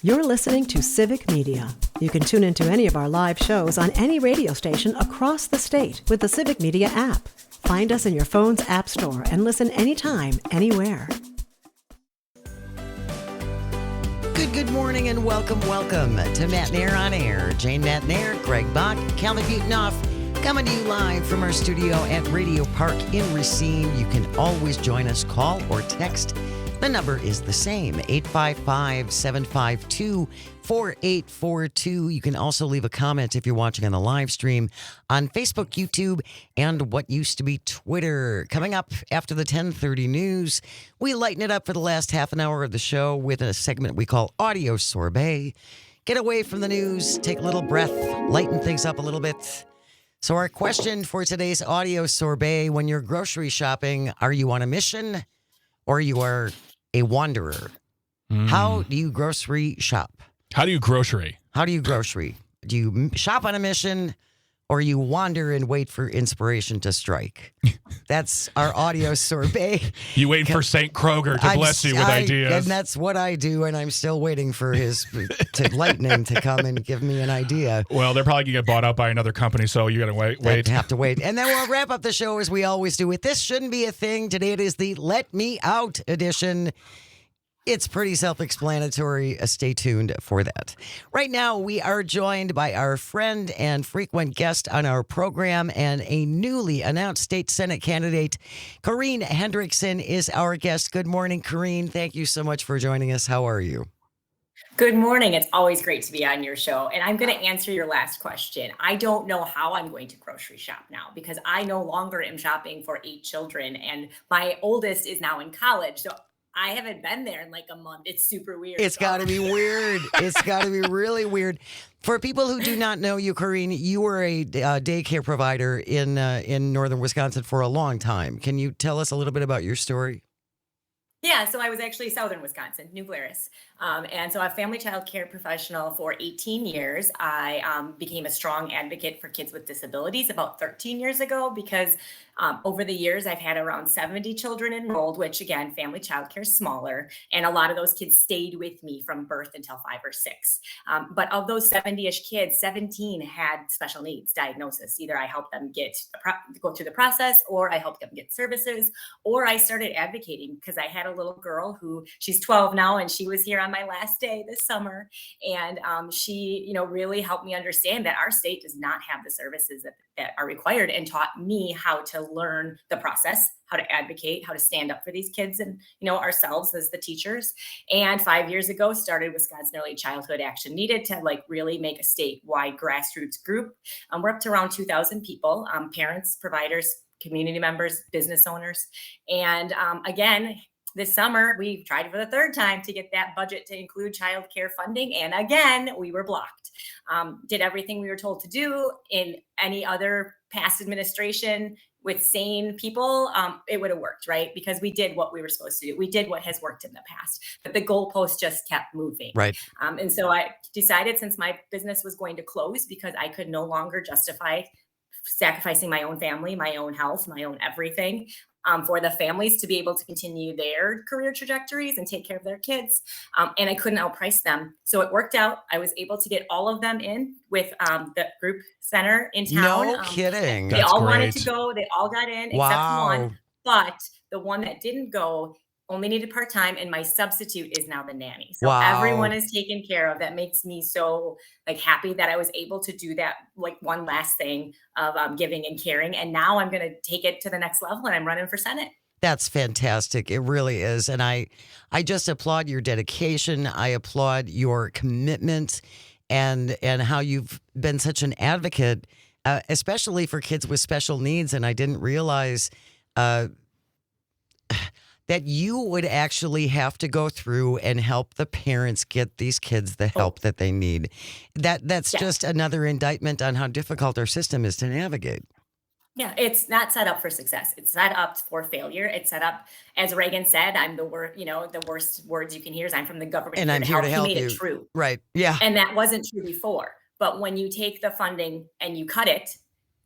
You're listening to Civic Media. You can tune into any of our live shows on any radio station across the state with the Civic Media app. Find us in your phone's app store and listen anytime, anywhere. Good morning and welcome to Matt Nair on Air. Jane Matt Nair, Greg Bach, Calvin Butonoff, coming to you live from our studio at Radio Park in Racine. You can always join us, call or text. The number is the same, 855-752-4842. You can also leave a comment if you're watching on the live stream on Facebook, YouTube, and what used to be Twitter. Coming up after the 10:30 news, we lighten it up for the last half an hour of the show with a segment we call Audio Sorbet. Get away from the news, take a little breath, lighten things up a little bit. So our question for today's Audio Sorbet, when you're grocery shopping, are you on a mission or you are a wanderer? How do you grocery shop? How do you grocery? Do you shop on a mission or you wander and wait for inspiration to strike? That's our Audio Sorbet. You wait for St. Kroger to bless you with ideas. And that's what I do, and I'm still waiting for his lightning to come and give me an idea. Well, they're probably going to get bought up by another company, so you got to wait. Have to wait. And then we'll wrap up the show as we always do with This Shouldn't Be a Thing. Today it is the Let Me Out edition. It's pretty self-explanatory. Stay tuned for that. Right now, we are joined by our friend and frequent guest on our program and a newly announced state Senate candidate. Corrine Hendrickson is our guest. Good morning, Corrine. Thank you so much for joining us. How are you? Good morning. It's always great to be on your show. And I'm going to answer your last question. I don't know how I'm going to grocery shop now because I no longer am shopping for 8 children. And my oldest is now in college. So I haven't been there in like a month. It's super weird. It's got to be weird. It's got to be really weird. For people who do not know you, Corrine, you were a daycare provider in northern Wisconsin for a long time. Can you tell us a little bit about your story? Yeah, so I was actually southern Wisconsin, New Glarus. And so I'm a family child care professional for 18 years. I became a strong advocate for kids with disabilities about 13 years ago because over the years, I've had around 70 children enrolled, which again, family child care is smaller. And a lot of those kids stayed with me from birth until 5 or 6. But of those 70-ish kids, 17 had special needs diagnosis. Either I helped them go through the process, or I helped them get services, or I started advocating because I had a little girl who she's 12 now, and she was here on my last day this summer. And she, really helped me understand that our state does not have the services that are required, and taught me how to learn the process, how to advocate, how to stand up for these kids and, ourselves as the teachers. And 5 years ago, started Wisconsin Early Childhood Action Needed to really make a statewide grassroots group. We're up to around 2,000 people, parents, providers, community members, business owners. And again, this summer, we tried for the 3rd time to get that budget to include child care funding. And again, we were blocked. Did everything we were told to do in any other past administration with sane people, it would have worked, right? Because we did what we were supposed to do. We did what has worked in the past, but the goalpost just kept moving. Right. And so I decided, since my business was going to close because I could no longer justify sacrificing my own family, my own health, my own everything, for the families to be able to continue their career trajectories and take care of their kids. And I couldn't outprice them. So it worked out. I was able to get all of them in with the group center in town. No kidding. They all wanted to go. They all got in except one. But the one that didn't go only needed part-time, and my substitute is now the nanny. So everyone is taken care of. That makes me so happy that I was able to do that, one last thing of giving and caring. And now I'm going to take it to the next level, and I'm running for Senate. That's fantastic. It really is. And I just applaud your dedication. I applaud your commitment and how you've been such an advocate, especially for kids with special needs. And I didn't realize that you would actually have to go through and help the parents get these kids the help that they need. That's just another indictment on how difficult our system is to navigate. Yeah, it's not set up for success. It's set up for failure. It's set up, as Reagan said, I'm the worst words you can hear is I'm from the government. And I'm here to help you. He made it true. Right. Yeah. And that wasn't true before. But when you take the funding and you cut it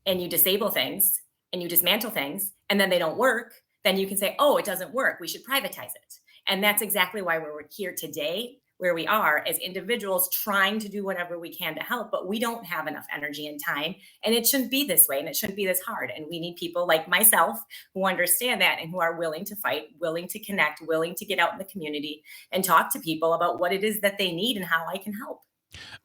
and you disable things and you dismantle things and then they don't work, then you can say, oh, it doesn't work. We should privatize it. And that's exactly why we're here today. where we are as individuals trying to do whatever we can to help, but we don't have enough energy and time. And it shouldn't be this way, and it shouldn't be this hard. And we need people like myself who understand that and who are willing to fight, willing to connect, willing to get out in the community and talk to people about what it is that they need and how I can help.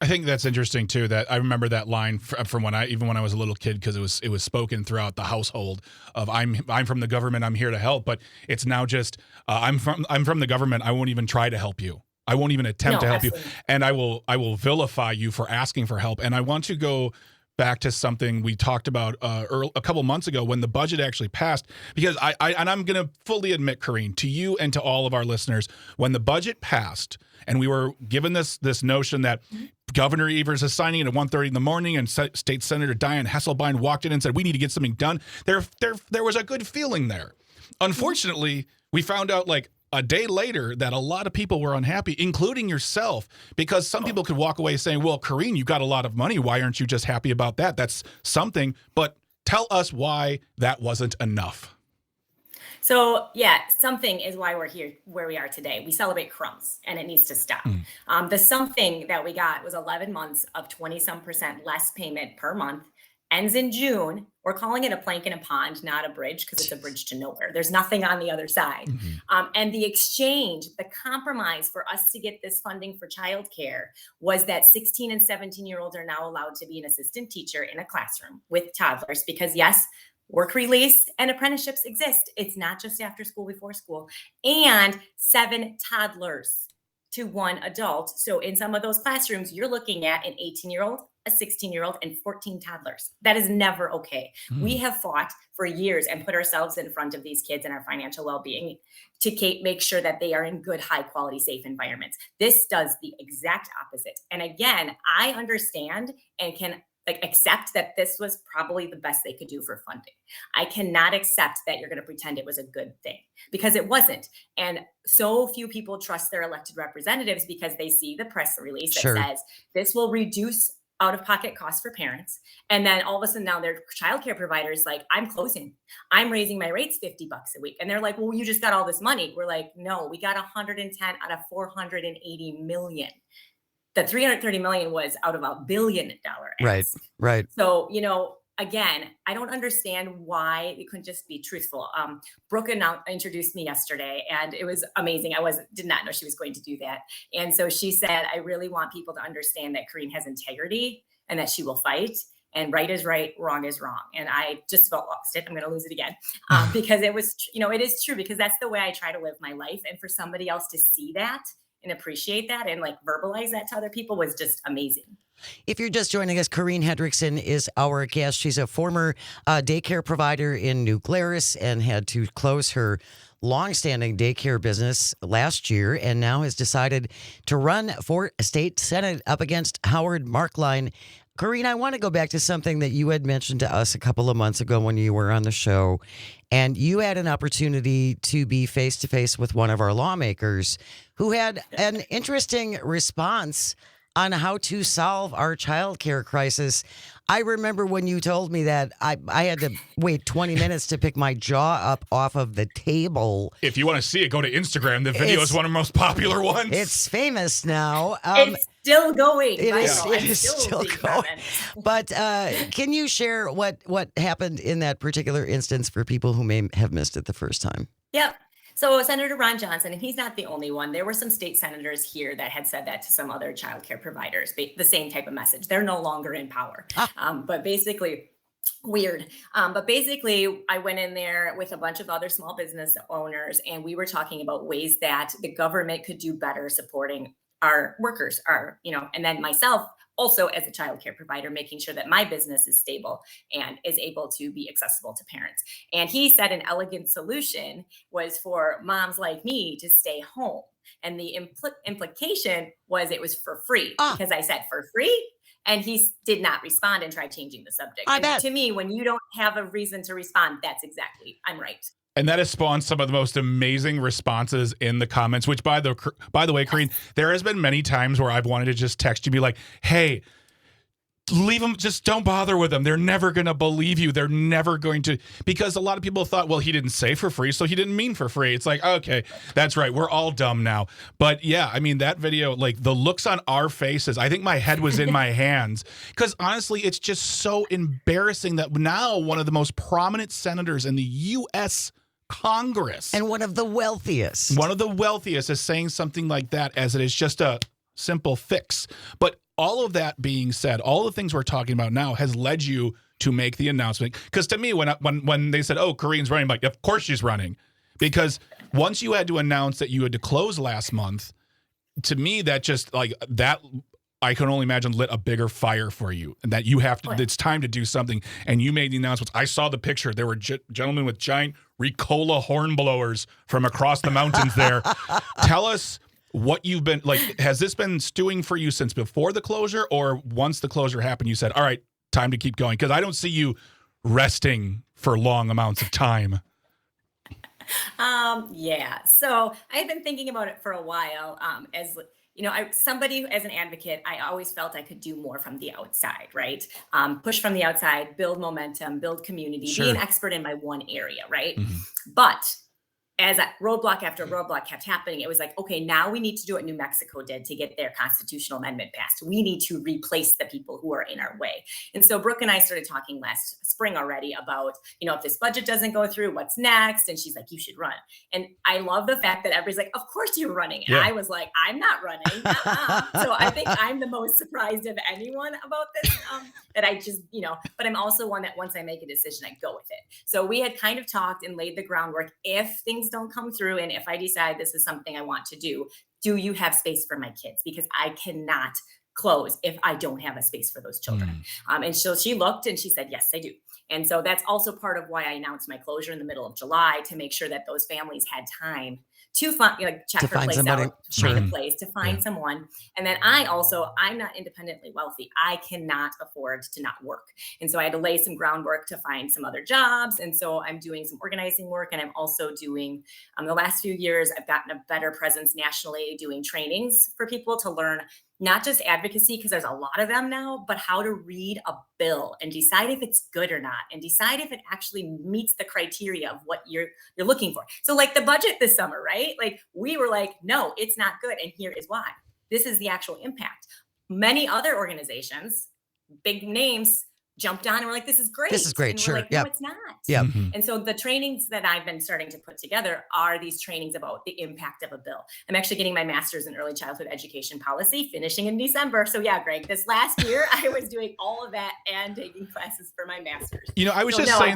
I think that's interesting too. That I remember that line from when I was a little kid, because it was spoken throughout the household of I'm from the government, I'm here to help. But it's now just I'm from the government, I won't even try to help you. I won't even attempt to help you, and I will vilify you for asking for help. And I want to go back to something we talked about a couple months ago when the budget actually passed, because I'm going to fully admit, Kareen, to you and to all of our listeners, when the budget passed and we were given this notion that Governor Evers is signing it at 1:30 in the morning, and State Senator Dianne Hasselbein walked in and said, we need to get something done. There was a good feeling there. Unfortunately, we found out like a day later that a lot of people were unhappy, including yourself, because some people could walk away saying, well, Kareen, you got a lot of money. Why aren't you just happy about that? That's something. But tell us why that wasn't enough. So yeah, something is why we're here where we are today. We celebrate crumbs, and it needs to stop. The something that we got was 11 months of 20% less payment per month, ends in June. We're calling it a plank in a pond, not a bridge, because it's a bridge to nowhere. There's nothing on the other side. And the exchange, the compromise for us to get this funding for childcare was that 16 and 17-year-olds are now allowed to be an assistant teacher in a classroom with toddlers, because yes, work release and apprenticeships exist. It's not just after school, before school, and 7 toddlers to 1 adult. So in some of those classrooms, you're looking at an 18-year-old, a 16-year-old, and 14 toddlers. That is never okay. We have fought for years and put ourselves in front of these kids and our financial well-being to make sure that they are in good, high-quality, safe environments. This does the exact opposite. And again, I understand and can accept that this was probably the best they could do for funding. I cannot accept that you're going to pretend it was a good thing, because it wasn't. And so few people trust their elected representatives because they see the press release that says this will reduce out-of-pocket costs for parents. And then all of a sudden now their childcare providers like, I'm closing. I'm raising my rates $50 a week. And they're like, well, you just got all this money. We're like, no, we got 110 out of 480 million. The 330 million was out of $1 billion ask. Right. So, again, I don't understand why it couldn't just be truthful. Brooke introduced me yesterday, and it was amazing. I did not know she was going to do that. And so she said, I really want people to understand that Kareen has integrity and that she will fight. And right is right, wrong is wrong. And I just about lost it. I'm going to lose it again because it was, it is true, because that's the way I try to live my life. And for somebody else to see that and appreciate that and verbalize that to other people was just amazing. If you're just joining us, Kareen Hendrickson is our guest. She's a former daycare provider in New Glarus and had to close her longstanding daycare business last year, and now has decided to run for state senate up against Howard Marklein. Kareen, I want to go back to something that you had mentioned to us a couple of months ago when you were on the show, and you had an opportunity to be face-to-face with one of our lawmakers who had an interesting response on how to solve our child care crisis. I remember when you told me that I had to wait 20 minutes to pick my jaw up off of the table. If you want to see it, go to Instagram. The video is one of the most popular ones. It's famous now. It's still going. It is still going. But can you share what happened in that particular instance for people who may have missed it the first time? Yep. So Senator Ron Johnson, and he's not the only one. There were some state senators here that had said that to some other child care providers, the same type of message. They're no longer in power. But basically, weird. But basically, I went in there with a bunch of other small business owners, and we were talking about ways that the government could do better supporting our workers, and then myself also as a child care provider, making sure that my business is stable and is able to be accessible to parents. And he said an elegant solution was for moms like me to stay home. And the implication was it was for free, because I said for free. And he did not respond and tried changing the subject. To me, when you don't have a reason to respond, that's exactly, I'm right. And that has spawned some of the most amazing responses in the comments, which by the way, Kareen, there has been many times where I've wanted to just text you, be like, hey, leave them, just don't bother with them. They're never going to believe you. They're never going to, because a lot of people thought, well, he didn't say for free, so he didn't mean for free. It's like, okay, that's right. We're all dumb now. But yeah, I mean, that video, like the looks on our faces, I think my head was in my hands, because honestly, it's just so embarrassing that now one of the most prominent senators in the U.S. Congress And one of the wealthiest. is saying something like that, as it is just a simple fix. But all of that being said, all the things we're talking about now has led you to make the announcement. Because to me, when they said, oh, Kareen's running, I'm like, of course she's running. Because once you had to announce that you had to close last month, to me, that just like that, I can only imagine lit a bigger fire for you, and that you have to, it's time to do something. And you made the announcements. I saw the picture. There were gentlemen with giant Ricola horn blowers from across the mountains there. Tell us what you've been like. Has this been stewing for you since before the closure, or once the closure happened, you said, all right, time to keep going? Because I don't see you resting for long amounts of time. Yeah. So I've been thinking about it for a while. As you know, somebody as an advocate, I always felt I could do more from the outside, right? Push from the outside, build momentum, build community, be an expert in my one area, right? But as roadblock after roadblock kept happening, it was like, okay, now we need to do what New Mexico did to get their constitutional amendment passed. We need to replace the people who are in our way. And so Brooke and I started talking last spring already about, you know, if this budget doesn't go through, what's next? And she's like, you should run. And I love the fact that everybody's like, of course you're running. And I was like, I'm not running. So I think I'm the most surprised of anyone about this, that I just, you know, but I'm also one that once I make a decision, I go with it. So we had kind of talked and laid the groundwork. If things don't come through, and if I decide this is something I want to do you have space for my kids? Because I cannot close if I don't have a space for those children. And so she looked and she said, yes, I do. And so that's also part of why I announced my closure in the middle of July, to make sure that those families had time to check her place out, find a place, to find someone. And then I'm not independently wealthy. I cannot afford to not work. And so I had to lay some groundwork to find some other jobs. And so I'm doing some organizing work. And I'm also doing, the last few years, I've gotten a better presence nationally, doing trainings for people to learn not just advocacy, because there's a lot of them now, but how to read a bill and decide if it's good or not, and decide if it actually meets the criteria of what you're looking for. So like the budget this summer, right? Like we were like, no, it's not good. And here is why. This is the actual impact. Many other organizations, big names, jumped on and were like, this is great. This is great. And Sure. Like, no, it's not. Yeah. And so the trainings that I've been starting to put together are these trainings about the impact of a bill. I'm actually getting my master's in early childhood education policy, finishing in December. So yeah, Greg, this last year I was doing all of that and taking classes for my master's. You know, I was just saying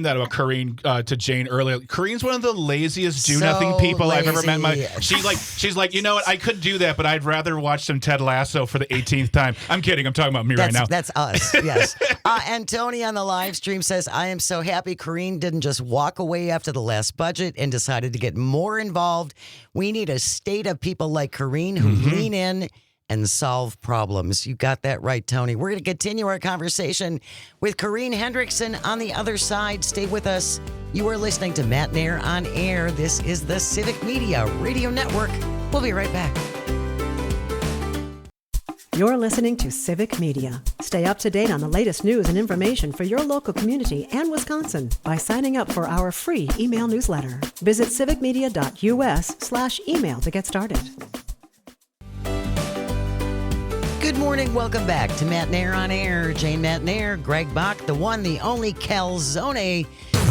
that about Kareen to Jane earlier. Kareen's one of the laziest do-nothing people I've ever met. She's like, you know what? I could do that, but I'd rather watch some Ted Lasso for the 18th time. I'm kidding. I'm talking about me right now. That's us. Yes. And Tony on the live stream says, I am so happy Kareen didn't just walk away after the last budget and decided to get more involved. We need a state of people like Kareen who lean in and solve problems. You got that right, Tony. We're going to continue our conversation with Kareen Hendrickson on the other side. Stay with us. You are listening to Matt Nair on Air. This is the Civic Media Radio Network. We'll be right back. You're listening to Civic Media. Stay up to date on the latest news and information for your local community and Wisconsin by signing up for our free email newsletter. Visit civicmedia.us/email to get started. Good morning. Welcome back to Matt Nair on Air. Jane Matt Nair, Greg Bach, the one, the only Calzone,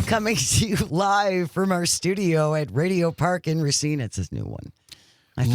coming to you live from our studio at Radio Park in Racine. It's his new one. I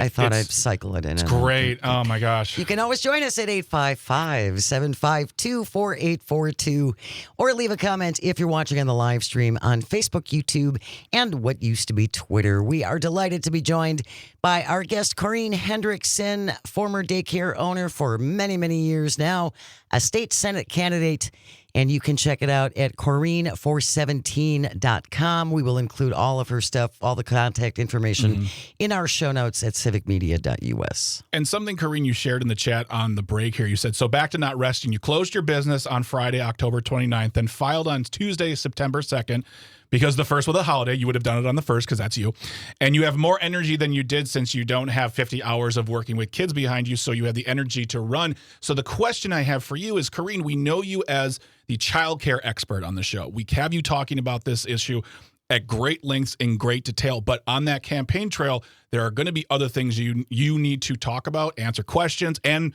thought I'd cycle it in. It's great. Oh, my gosh. You can always join us at 855-752-4842 or leave a comment if you're watching on the live stream on Facebook, YouTube, and what used to be Twitter. We are delighted to be joined by our guest, Kareen Hendrickson, former daycare owner for many, many years now, a state Senate candidate. And you can check it out at Kareen417.com. We will include all of her stuff, all the contact information in our show notes at civicmedia.us. And something, Kareen, you shared in the chat on the break here. You said, so back to not resting. You closed your business on Friday, October 29th, then filed on Tuesday, September 2nd. because the first was a holiday. You would have done it on the first because that's you. And you have more energy than you did since you don't have 50 hours of working with kids behind you. So you have the energy to run. So the question I have for you is, Corrine, we know you as the childcare expert on the show. We have you talking about this issue at great lengths in great detail. But on that campaign trail, there are going to be other things you need to talk about, answer questions, and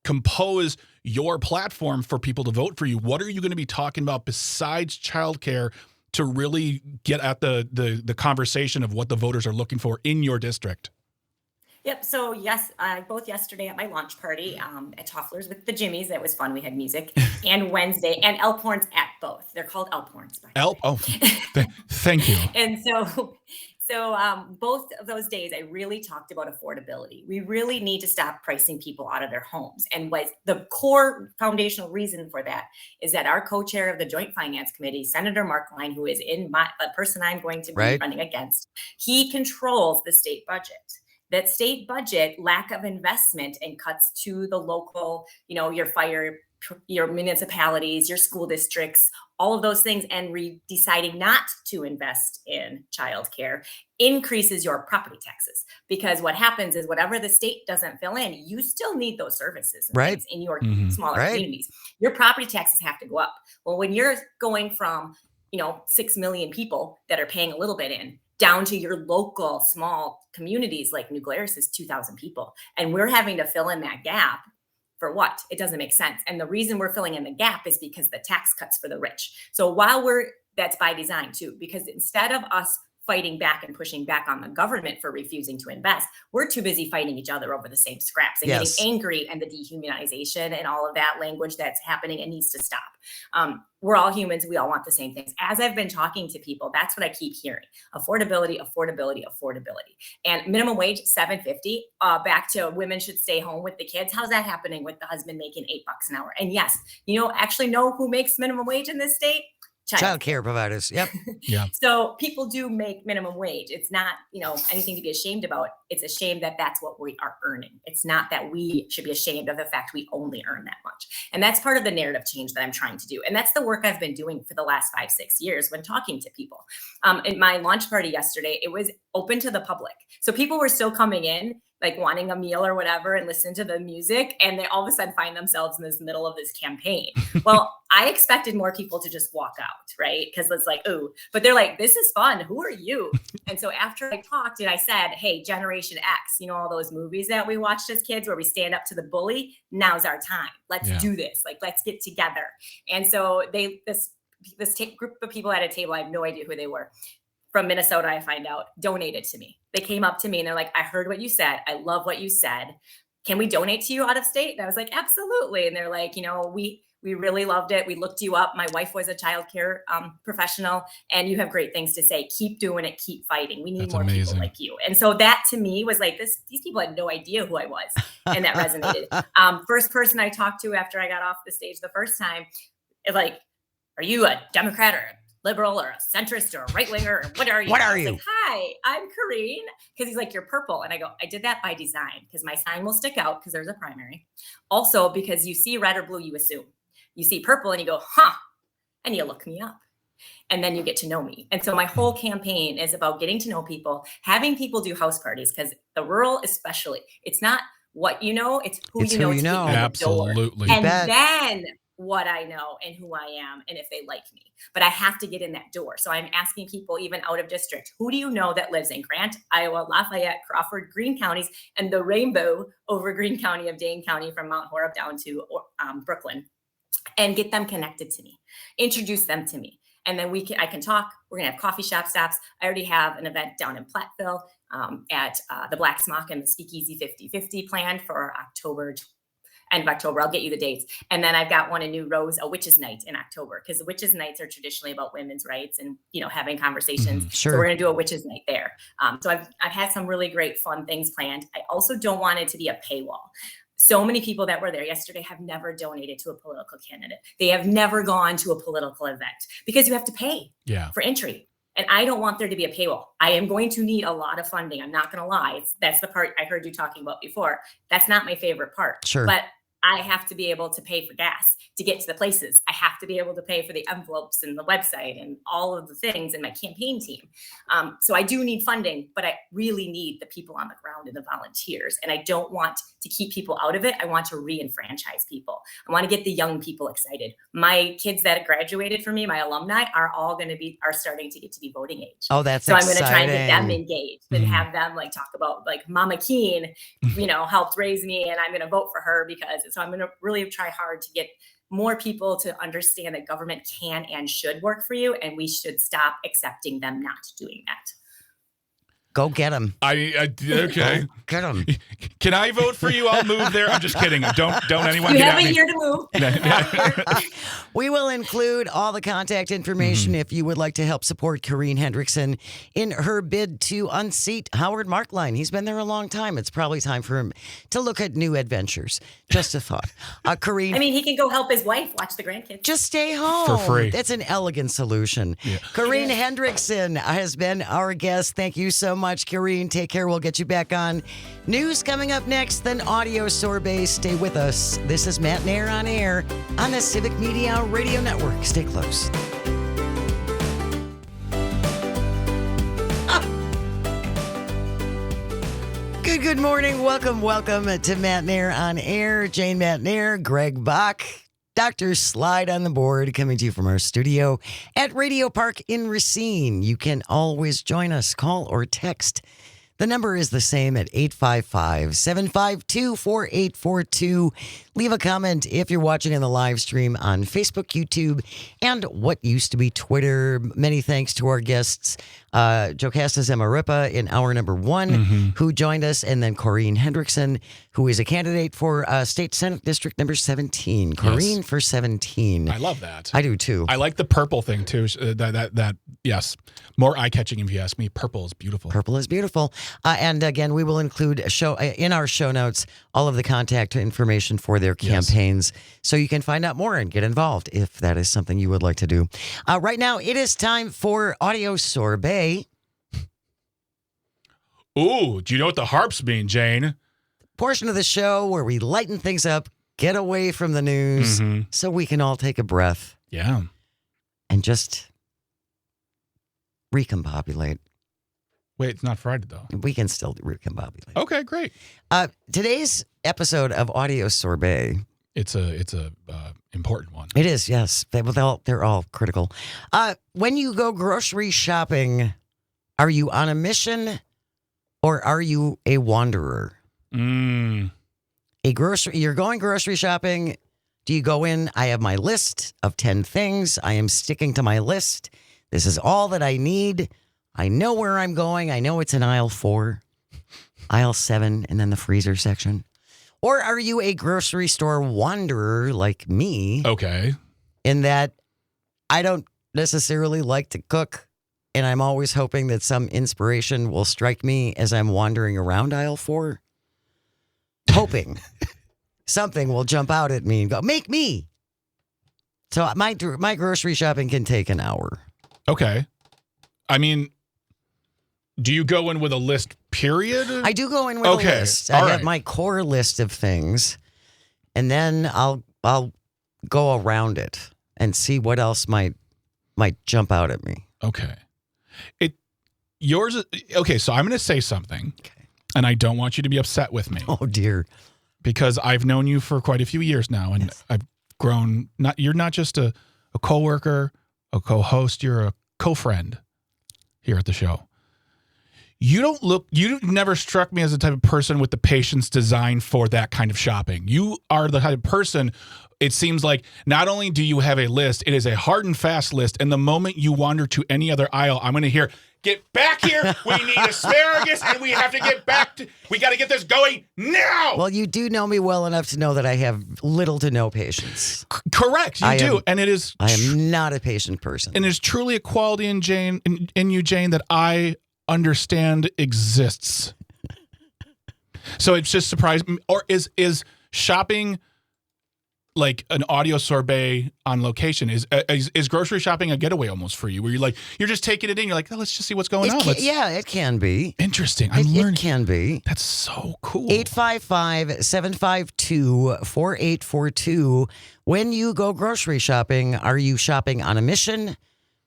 compose your platform for people to vote for you. What are you going to be talking about besides childcare to really get at the conversation of what the voters are looking for in your district? Yep. So yes, both yesterday at my launch party at Toffler's with the Jimmies, that was fun. We had music, and Wednesday and Elkhorns at both. They're called Elkhorns. Thank you. And so both of those days, I really talked about affordability. We really need to stop pricing people out of their homes. And what the core foundational reason for that is that our co-chair of the Joint Finance Committee, Senator Mark Line, who is the person I'm going to be running against, he controls the state budget. That state budget, lack of investment and cuts to the local, your fire, your municipalities, your school districts, all of those things, and deciding not to invest in childcare increases your property taxes. Because what happens is whatever the state doesn't fill in, you still need those services in your smaller communities. Your property taxes have to go up. Well, when you're going from 6 million people that are paying a little bit in, down to your local small communities like New Glarus is 2,000 people. And we're having to fill in that gap for what? It doesn't make sense. And the reason we're filling in the gap is because the tax cuts for the rich. So that's by design too, because instead of us fighting back and pushing back on the government for refusing to invest, we're too busy fighting each other over the same scraps and getting angry, and the dehumanization and all of that language that's happening, and needs to stop. We're all humans. We all want the same things. As I've been talking to people, that's what I keep hearing. Affordability, affordability, affordability. And minimum wage, $7.50, back to women should stay home with the kids. How's that happening with the husband making $8 an hour? And yes, actually know who makes minimum wage in this state? Child care providers. Yep. Yeah. So people do make minimum wage. It's not, anything to be ashamed about. It's a shame that that's what we are earning. It's not that we should be ashamed of the fact we only earn that much. And that's part of the narrative change that I'm trying to do. And that's the work I've been doing for the last 5-6 years when talking to people. In my launch party yesterday, it was open to the public. So people were still coming in, like wanting a meal or whatever, and listen to the music, and they all of a sudden find themselves in this middle of this campaign. Well, I expected more people to just walk out, right? Because it's like, ooh, but they're like, this is fun. Who are you? And so after I talked and I said, hey, Generation X, all those movies that we watched as kids where we stand up to the bully, now's our time. Let's do this. Like, let's get together. And so this group of people at a table, I have no idea who they were, from Minnesota, I find out, donated to me. They came up to me and they're like, I heard what you said. I love what you said. Can we donate to you out of state? And I was like, absolutely. And they're like, we really loved it. We looked you up. My wife was a childcare professional, and you have great things to say. Keep doing it. Keep fighting. We need more people like you. And so that to me was like these people had no idea who I was. And that resonated. First person I talked to after I got off the stage the first time, like, are you a Democrat or a liberal or a centrist or a right winger, or what are you? What are you? Like, hi, I'm Corrine. Because he's like, you're purple. And I go, I did that by design because my sign will stick out because there's a primary. Also, because you see red or blue, you assume. You see purple and you go, huh, and you look me up. And then you get to know me. And so my whole campaign is about getting to know people, having people do house parties, because the rural especially, it's not what you know, it's who you know. Who you know. Absolutely. And then what I know and who I am and if they like me. But I have to get in that door. So I'm asking people even out of district, who do you know that lives in Grant, Iowa, Lafayette, Crawford, Greene counties, and the rainbow over Greene County of Dane County from Mount Horeb down to Brooklyn, and get them connected to me, introduce them to me. And then I can talk. We're going to have coffee shop stops. I already have an event down in Platteville at the Black Smock and the Speakeasy 50/50 planned for end of October. I'll get you the dates. And then I've got one in New Rose, a witches night in October, because witches nights are traditionally about women's rights and, having conversations. Sure. So we're going to do a witches night there. So I've had some really great fun things planned. I also don't want it to be a paywall. So many people that were there yesterday have never donated to a political candidate. They have never gone to a political event because you have to pay for entry. And I don't want there to be a paywall. I am going to need a lot of funding. I'm not going to lie. That's the part I heard you talking about before. That's not my favorite part. Sure. But I have to be able to pay for gas to get to the places. I have to be able to pay for the envelopes and the website and all of the things and my campaign team. So I do need funding, but I really need the people on the ground and the volunteers. And I don't want to keep people out of it. I want to re-enfranchise people. I want to get the young people excited. My kids that graduated from me, my alumni, are starting to get to be voting age. Oh, that's so exciting. I'm going to try and get them engaged and have them like talk about like Mama Keen, helped raise me, and I'm going to vote for her so I'm going to really try hard to get more people to understand that government can and should work for you, and we should stop accepting them not doing that. Go get them. Okay. Go get them. Can I vote for you? I'll move there. I'm just kidding. Don't anyone You get have at a me. year to move. We will include all the contact information if you would like to help support Corrine Hendrickson in her bid to unseat Howard Markline. He's been there a long time. It's probably time for him to look at new adventures. Just a thought. Corrine. I mean, he can go help his wife watch the grandkids. Just stay home. For free. That's an elegant solution. Yeah. Corrine Hendrickson has been our guest. Thank you so much, Corrine. Take care. We'll get you back on. News coming up next, then audio sorbet. Stay with us. This is Matt Nair on air on the Civic Media Radio Network. Stay close. Good morning. Welcome to Matt Nair on air. Jane Matt Nair, Greg Bach, Dr. Slide on the board, coming to you from our studio at Radio Park in Racine. You can always join us. Call or text. The number is the same at 855-752-4842. Leave a comment if you're watching in the live stream on Facebook, YouTube, and what used to be Twitter. Many thanks to our guests, Jocasta Zamarripa in hour number 1, who joined us, and then Corrine Hendrickson, who is a candidate for State Senate District number 17. Corrine for 17. I love that. I do too. I like the purple thing too. That yes, more eye-catching if you ask me. Purple is beautiful. Purple is beautiful. And again, we will include in our show notes all of the contact information for their campaigns, so you can find out more and get involved if that is something you would like to do. Right now, it is time for Audio Sorbet. Ooh, do you know what the harps mean, Jane? Portion of the show where we lighten things up, get away from the news, so we can all take a breath. Yeah. And just recombobulate. Wait, it's not Friday though. We can still recombobulate. Okay, great. Today's episode of Audio Sorbet. It's a important one. It is, yes. They're all critical. When you go grocery shopping, are you on a mission or are you a wanderer? You're going grocery shopping. Do you go in? I have my list of 10 things. I am sticking to my list. This is all that I need. I know where I'm going. I know it's in aisle 4, aisle 7, and then the freezer section. Or are you a grocery store wanderer like me? Okay. In that I don't necessarily like to cook, and I'm always hoping that some inspiration will strike me as I'm wandering around aisle 4. Hoping something will jump out at me and go, make me. So my grocery shopping can take an hour. Okay. I mean, do you go in with a list, period? I do go in with a list. I have my core list of things, and then I'll go around it and see what else might jump out at me. Okay. Okay, so I'm going to say something, and I don't want you to be upset with me. Oh, dear. Because I've known you for quite a few years now, and I've grown. You're not just a coworker, a co-host, you're a co-friend here at the show. You never struck me as the type of person with the patience designed for that kind of shopping. You are the type of person, it seems like, not only do you have a list, it is a hard and fast list, and the moment you wander to any other aisle, I'm going to hear, get back here, we need asparagus, and we have to get back to, we got to get this going now! Well, you do know me well enough to know that I have little to no patience. Correct, you do, and it is... I am not a patient person. And it's truly a quality in you, Jane, that I understand exists. So it's just surprising. Or is shopping like an audio sorbet on location? Is grocery shopping a getaway almost for you, where you're just taking it in? You're like, oh, let's just see what's going on. It can be. Interesting. I'm learning. It can be. That's so cool. 855-752-4842. When you go grocery shopping, are you shopping on a mission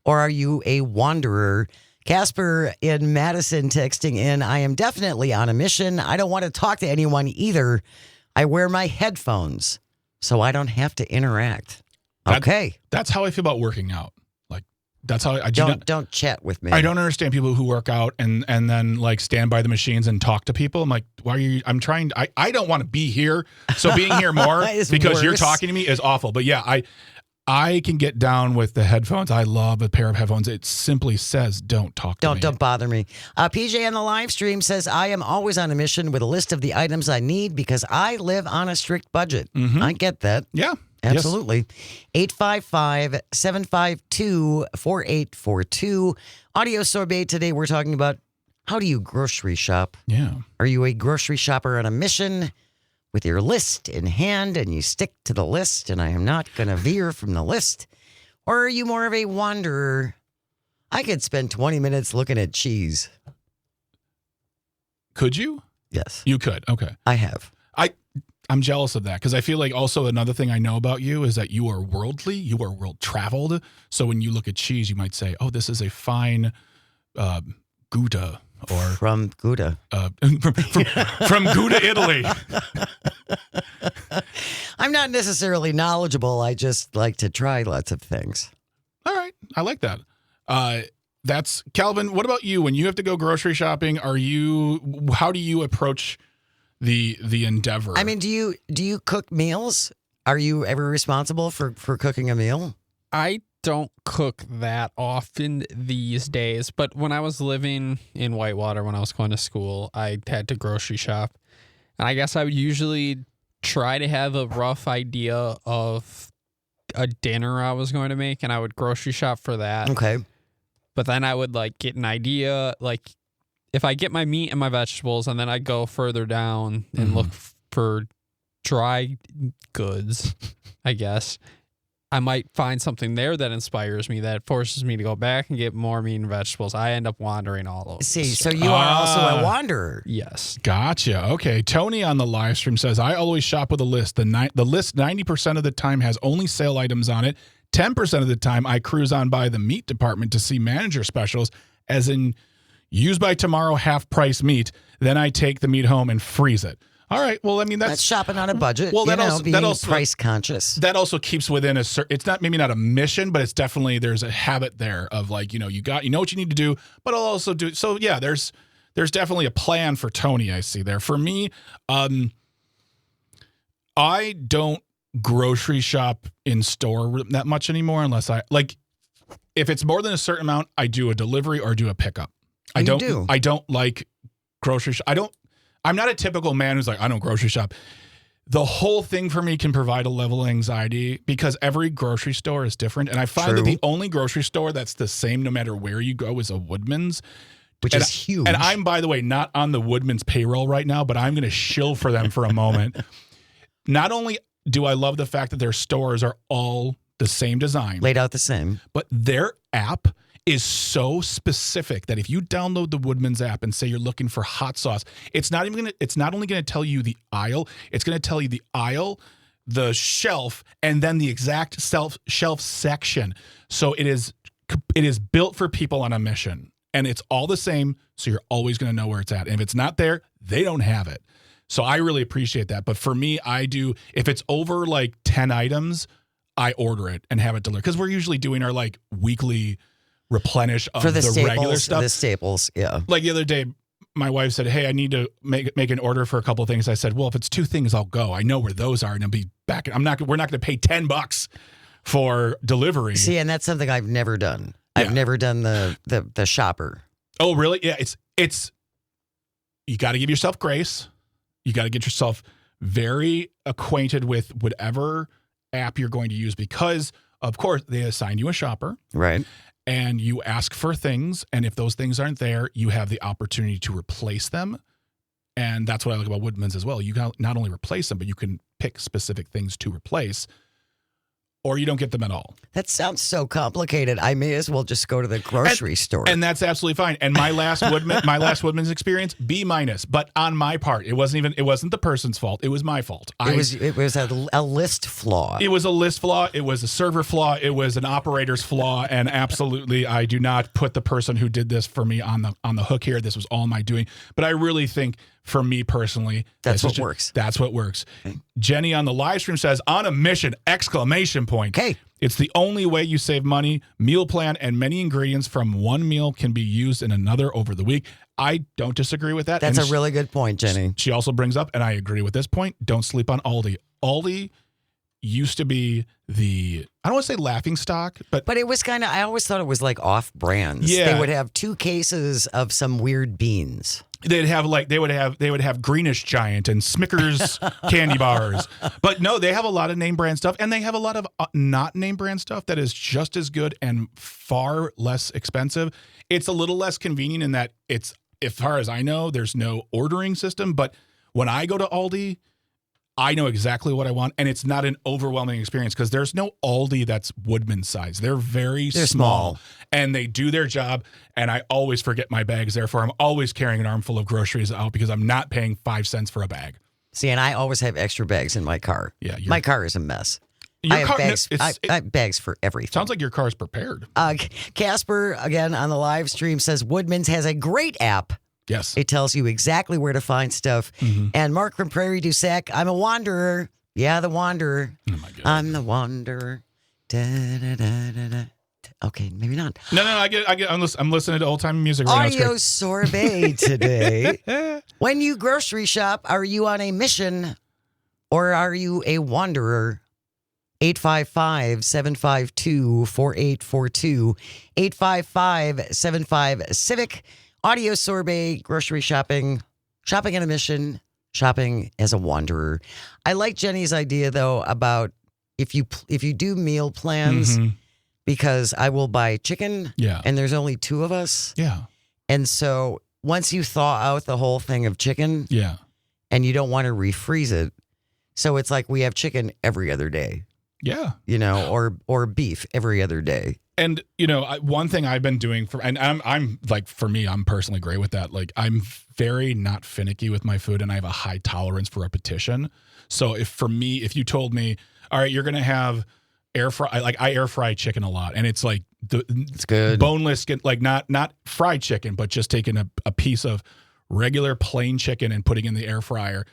or are you a wanderer? Casper in Madison texting in, I am definitely on a mission. I don't want to talk to anyone either. I wear my headphones so I don't have to interact. Okay. That's how I feel about working out. Like, that's how I don't chat with me. I don't understand people who work out and then like stand by the machines and talk to people. I'm like, why are you? I don't want to be here. So being here more because you're talking to me is awful. But yeah, I can get down with the headphones. I love a pair of headphones. It simply says, don't talk to me. Don't bother me. PJ on the live stream says, I am always on a mission with a list of the items I need because I live on a strict budget. Mm-hmm. I get that. Yeah. Absolutely. Yes. 855-752-4842. Audio sorbet today. We're talking about how do you grocery shop? Yeah. Are you a grocery shopper on a mission with your list in hand and you stick to the list and I am not going to veer from the list? Or are you more of a wanderer? I could spend 20 minutes looking at cheese. Could you? Yes. You could. Okay. I have. I'm jealous of that because I feel like also another thing I know about you is that you are worldly, you are world traveled. So when you look at cheese, you might say, oh, this is a fine Gouda. Or from Gouda. From Gouda, Italy. I'm not necessarily knowledgeable. I just like to try lots of things. All right. I like that. That's Calvin. What about you? When you have to go grocery shopping, how do you approach the endeavor? I mean, do you cook meals? Are you ever responsible for cooking a meal? I don't cook that often these days, but when I was living in Whitewater, when I was going to school, I had to grocery shop. And I guess I would usually try to have a rough idea of a dinner I was going to make, and I would grocery shop for that. Okay. But then I would like get an idea, like if I get my meat and my vegetables, and then I go further down and look for dry goods, I guess. I might find something there that inspires me, that forces me to go back and get more meat and vegetables. I end up wandering all over. See, so you are also a wanderer. Yes. Gotcha. Okay. Tony on the live stream says, I always shop with a list. The list 90% of the time has only sale items on it. 10% of the time I cruise on by the meat department to see manager specials, as in use by tomorrow half price meat. Then I take the meat home and freeze it. All right. Well, I mean, that's shopping on a budget. Well, that also price conscious. That also keeps within a certain. It's maybe not a mission, but it's definitely there's a habit there of like you know what you need to do, but I'll also do. So yeah, there's definitely a plan for Tony. I see there. For me, I don't grocery shop in store that much anymore unless I like. If it's more than a certain amount, I do a delivery or do a pickup. I don't like grocery shop. I'm not a typical man who's like, I don't grocery shop. The whole thing for me can provide a level of anxiety because every grocery store is different. And I find that the only grocery store that's the same no matter where you go is a Woodman's. Which is huge. And I'm, by the way, not on the Woodman's payroll right now, but I'm going to shill for them for a moment. Not only do I love the fact that their stores are all the same design. Laid out the same. But their app is so specific that if you download the Woodman's app and say you're looking for hot sauce, it's not only going to tell you the aisle, it's going to tell you the aisle, the shelf, and then the exact shelf section. So it is built for people on a mission, and it's all the same. So you're always going to know where it's at. And if it's not there, they don't have it. So I really appreciate that. But for me, if it's over like 10 items, I order it and have it delivered because we're usually doing our like weekly replenish of the staples, regular stuff. The staples, yeah. Like the other day, my wife said, hey, I need to make an order for a couple of things. I said, well, if it's 2 things, I'll go. I know where those are and I'll be back. We're not going to pay $10 for delivery. See, and that's something I've never done. Yeah. I've never done the shopper. Oh, really? Yeah, it's you got to give yourself grace. You got to get yourself very acquainted with whatever app you're going to use because, of course, they assign you a shopper. Right. And you ask for things, and if those things aren't there, you have the opportunity to replace them. And that's what I like about Woodman's as well. You can not only replace them, but you can pick specific things to replace, or you don't get them at all. That sounds so complicated. I may as well just go to the grocery store. And that's absolutely fine. And my last Woodman's experience, B-. But on my part, it wasn't the person's fault. It was my fault. It was a list flaw. It was a list flaw. It was a server flaw. It was an operator's flaw. And absolutely, I do not put the person who did this for me on the hook here. This was all my doing. But I really think, for me personally, That's what works. That's what works. Okay. Jenny on the live stream says, on a mission, ! Okay. It's the only way you save money. Meal plan and many ingredients from one meal can be used in another over the week. I don't disagree with that. That's a really good point, Jenny. She also brings up, and I agree with this point, don't sleep on Aldi. Aldi used to be I don't want to say laughing stock, but it was kind of, I always thought it was like off brands. Yeah. They would have 2 cases of some weird beans. they would have Greenish Giant and Snickers candy bars. But no, they have a lot of name brand stuff, and they have a lot of not name brand stuff that is just as good and far less expensive. It's a little less convenient in that it's, as far as I know, there's no ordering system, but when I go to Aldi, I know exactly what I want, and it's not an overwhelming experience because there's no Aldi that's Woodman size. They're very small, and they do their job, and I always forget my bags. Therefore, I'm always carrying an armful of groceries out because I'm not paying 5 cents for a bag. See, and I always have extra bags in my car. Yeah, my car is a mess. Your I have car, bags. I have bags for everything. Sounds like your car's prepared. Casper, again, on the live stream, says Woodman's has a great app. Yes. It tells you exactly where to find stuff. Mm-hmm. And Mark from Prairie du Sac, I'm a wanderer. Yeah, the wanderer. Oh my God. I'm the wanderer. Da, da, da, da, da. Okay, maybe not. No, I get. I'm listening to old time music right now. Audio sorbet today. When you grocery shop, are you on a mission or are you a wanderer? 855-752-4842. 855-75-CIVIC. Audio sorbet, grocery shopping in a mission, shopping as a wanderer. I like Jenny's idea though about if you do meal plans, because I will buy chicken, and there's only 2 of us, and so once you thaw out the whole thing of chicken, and you don't want to refreeze it, so it's like we have chicken every other day, or beef every other day. And, one thing I've been doing I'm like, for me, I'm personally great with that. Like, I'm very not finicky with my food, and I have a high tolerance for repetition. So if you told me, all right, you're going to have air fry, like I air fry chicken a lot, and it's like it's good boneless skin, like not fried chicken, but just taking a piece of regular plain chicken and putting in the air fryer.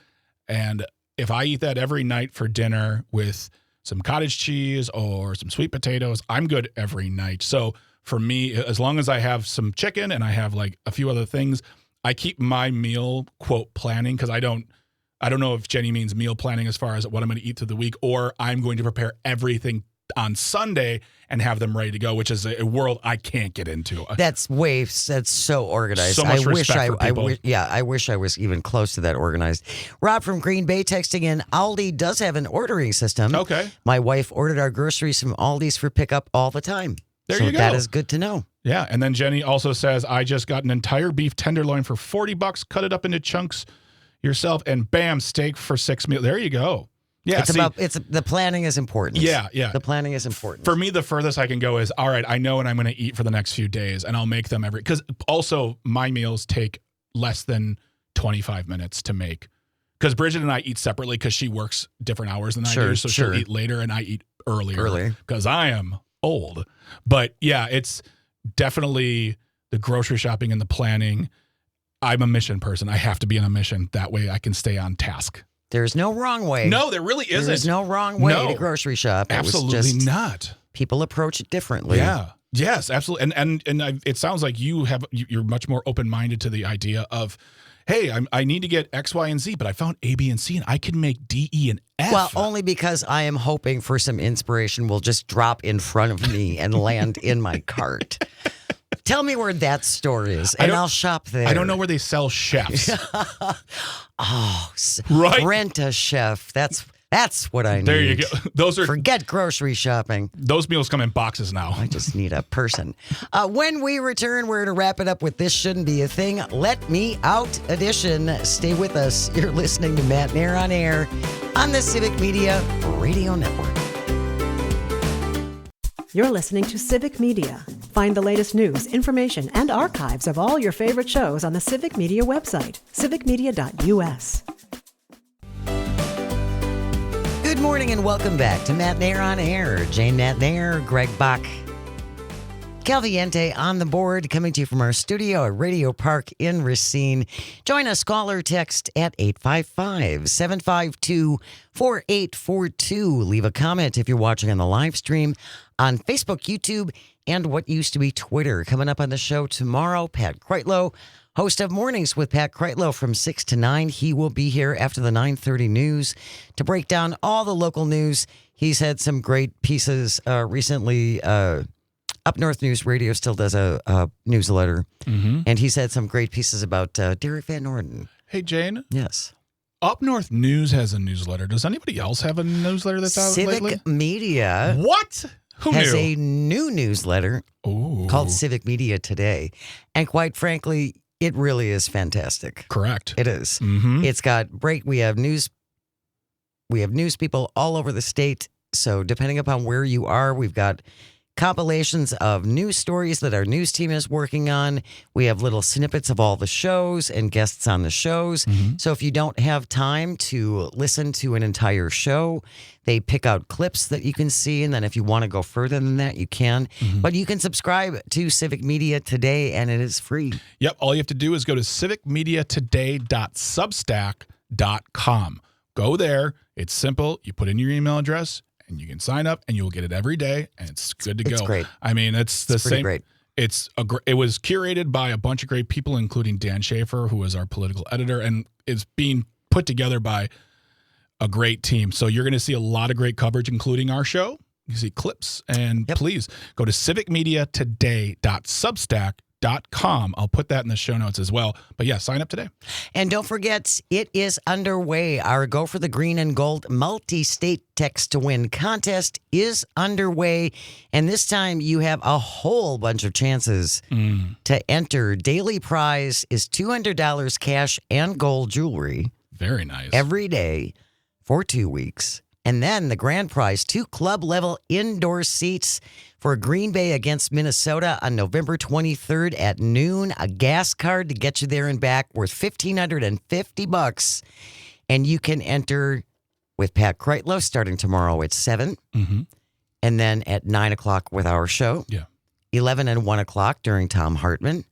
And if I eat that every night for dinner with some cottage cheese or some sweet potatoes, I'm good every night. So for me, as long as I have some chicken and I have like a few other things, I keep my meal quote planning, because I don't know if Jenny means meal planning as far as what I'm going to eat through the week, or I'm going to prepare everything on Sunday and have them ready to go, which is a world I can't get into. That's so organized. So much respect for people. I wish I was even close to that organized. Rob from Green Bay texting in, Aldi does have an ordering system. Okay. My wife ordered our groceries from Aldi's for pickup all the time. There you go. That is good to know. Yeah, and then Jenny also says, I just got an entire beef tenderloin for $40, cut it up into chunks yourself, and bam, steak for 6 meals. There you go. Yeah, the planning is important. Yeah. The planning is important. For me, the furthest I can go is, all right, I know what I'm going to eat for the next few days, and I'll make them because also my meals take less than 25 minutes to make. Because Bridget and I eat separately because she works different hours than I do, so she'll eat later and I eat earlier because I am old. But yeah, it's definitely the grocery shopping and the planning. I'm a mission person. I have to be on a mission. That way I can stay on task. There's no wrong way. No, there really isn't. There's no wrong way to grocery shop. Absolutely not. People approach it differently. Yeah. Yes, absolutely. And it sounds like you're much more open-minded to the idea of, hey, I need to get X, Y, and Z, but I found A, B, and C, and I can make D, E, and F. Well, only because I am hoping for some inspiration will just drop in front of me and land in my cart. Tell me where that store is, and I'll shop there. I don't know where they sell chefs. Oh, right? Rent a chef. That's That's what I need. There you go. Forget grocery shopping. Those meals come in boxes now. I just need a person. When we return, we're going to wrap it up with This Shouldn't Be a Thing, Let Me Out edition. Stay with us. You're listening to Matt Nair on Air on the Civic Media Radio Network. You're listening to Civic Media. Find the latest news, information, and archives of all your favorite shows on the Civic Media website, civicmedia.us. Good morning and welcome back to Matt Nair on Air. Jane Matt Nair, Greg Bach, Calviente on the board, coming to you from our studio at Radio Park in Racine. Join us, call or text at 855-752-4842. Leave a comment if you're watching on the live stream on Facebook, YouTube, and what used to be Twitter. Coming up on the show tomorrow, Pat Kreitlow, host of Mornings with Pat Kreitlow from 6 to 9. He will be here after the 9:30 news to break down all the local news. He's had some great pieces recently. Up North News Radio still does a newsletter, and he's had some great pieces about Derek Van Norden. Hey, Jane. Yes. Up North News has a newsletter. Does anybody else have a newsletter that's out Civic lately? Media What? Who has knew? a new newsletter Ooh. called Civic Media Today. And quite frankly, it really is fantastic. Correct. It is. Mm-hmm. It's got we have news people all over the state. So depending upon where you are, we've got compilations of news stories that our news team is working on. We have little snippets of all the shows and guests on the shows. So if you don't have time to listen to an entire show, they pick out clips that you can see. And then if you want to go further than that, you can. But you can subscribe to Civic Media Today, and it is free. Yep. All you have to do is go to civicmediatoday.substack.com. Go there. It's simple. You put in your email address, and you can sign up, and you'll get it every day, and it's good to go. It's great. I mean, it's the pretty same. great. It was curated by a bunch of great people, including Dan Schaefer, who is our political editor, and it's being put together by a great team. So you're going to see a lot of great coverage, including our show. You see clips, and please go to civicmediatoday.substack.com. I'll put that in the show notes as well. But yeah, sign up today. And don't forget, it is underway. Our Go for the Green and Gold multi-state text to win contest is underway. And this time you have a whole bunch of chances to enter. Daily prize is $200 cash and gold jewelry Very nice. every day for 2 weeks. And then the grand prize, 2 club-level indoor seats for Green Bay against Minnesota on November 23rd at noon. A gas card to get you there and back worth $1,550. And you can enter with Pat Kreitlow starting tomorrow at 7. And then at 9 o'clock with our show. Yeah. 11 and 1 o'clock during Tom Hartman.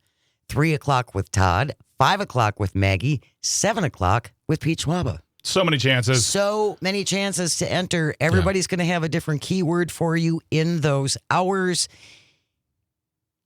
3 o'clock with Todd. 5 o'clock with Maggie. 7 o'clock with Pete Schwaba. So many chances. So many chances to enter. Everybody's going to have a different keyword for you in those hours.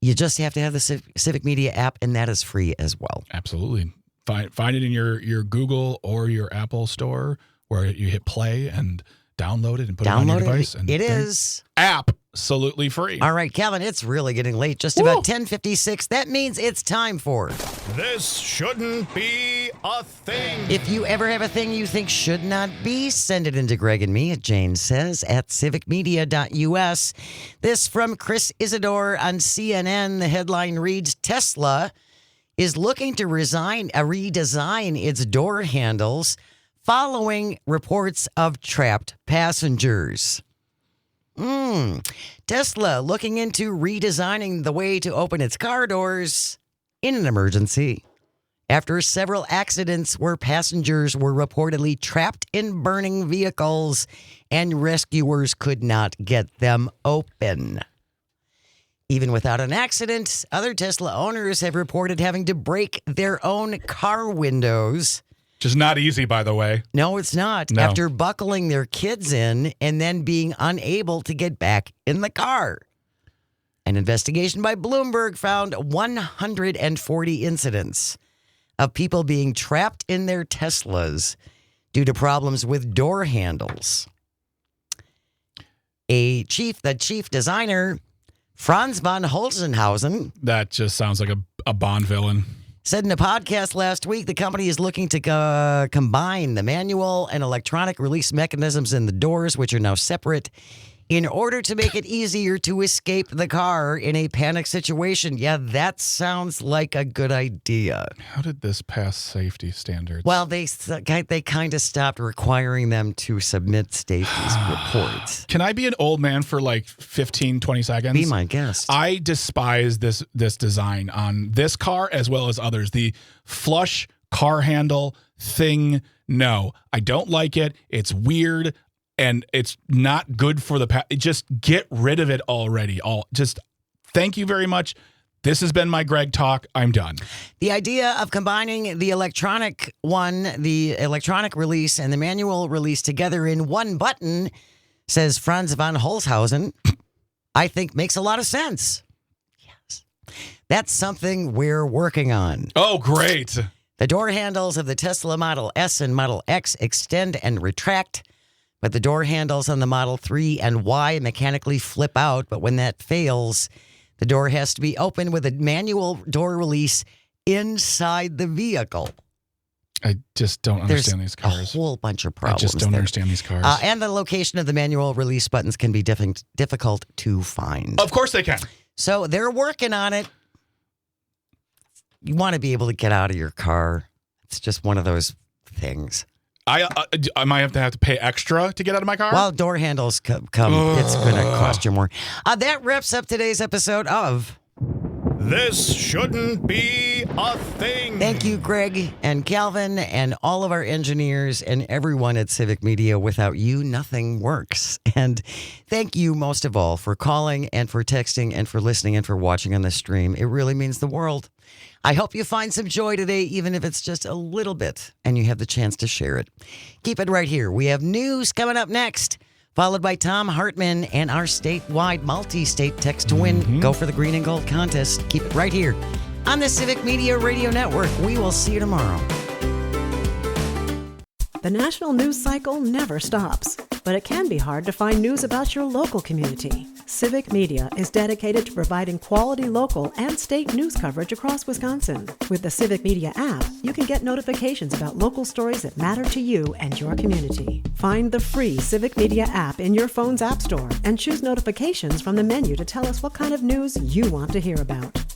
You just have to have the Civic Media app, and that is free as well. Absolutely. Find it in your Google or your Apple store where you hit play and download it and put it on your device. And It is absolutely free. All right, Calvin, it's really getting late. Just about 10:56. That means it's time for This Shouldn't Be a Thing. If you ever have a thing you think should not be, send it into Greg and me at Jane Says at civicmedia.us. This from Chris Isidore on CNN. The headline reads, Tesla is looking to redesign its door handles following reports of trapped passengers. Tesla looking into redesigning the way to open its car doors in an emergency after several accidents where passengers were reportedly trapped in burning vehicles and rescuers could not get them open. Even without an accident, other Tesla owners have reported having to break their own car windows. Just not easy, by the way. No, it's not. No. After buckling their kids in and then being unable to get back in the car. An investigation by Bloomberg found 140 incidents of people being trapped in their Teslas due to problems with door handles. The chief designer, Franz von Holzenhausen, That just sounds like a Bond villain. said in a podcast last week, the company is looking to combine the manual and electronic release mechanisms in the doors, which are now separate, in order to make it easier to escape the car in a panic situation. Yeah, that sounds like a good idea. How did this pass safety standards? Well, they kind of stopped requiring them to submit safety reports. Can I be an old man for like 15, 20 seconds? Be my guest. I despise this design on this car as well as others. The flush car handle thing, no. I don't like it. It's weird. And it's not good for the just get rid of it already. Just thank you very much. This has been my Greg talk. I'm done. The idea of combining the electronic release and the manual release together in one button, says Franz von Holzhausen, I think makes a lot of sense. Yes. That's something we're working on. Oh, great. The door handles of the Tesla Model S and Model X extend and retract, but the door handles on the Model 3 and Y mechanically flip out. But when that fails, the door has to be opened with a manual door release inside the vehicle. I just don't understand these cars. A whole bunch of problems. I just don't understand these cars. And the location of the manual release buttons can be difficult to find. Of course they can. So they're working on it. You want to be able to get out of your car. It's just one of those things. I might have to pay extra to get out of my car? While door handles come, it's going to cost you more. That wraps up today's episode of This Shouldn't Be a Thing. Thank you, Greg and Calvin and all of our engineers and everyone at Civic Media. Without you, nothing works. And thank you most of all for calling and for texting and for listening and for watching on the stream. It really means the world. I hope you find some joy today, even if it's just a little bit, and you have the chance to share it. Keep it right here. We have news coming up next, followed by Tom Hartman and our statewide multi-state text to win. Go for the green and gold contest. Keep it right here on the Civic Media Radio Network. We will see you tomorrow. The national news cycle never stops, but it can be hard to find news about your local community. Civic Media is dedicated to providing quality local and state news coverage across Wisconsin. With the Civic Media app, you can get notifications about local stories that matter to you and your community. Find the free Civic Media app in your phone's app store and choose notifications from the menu to tell us what kind of news you want to hear about.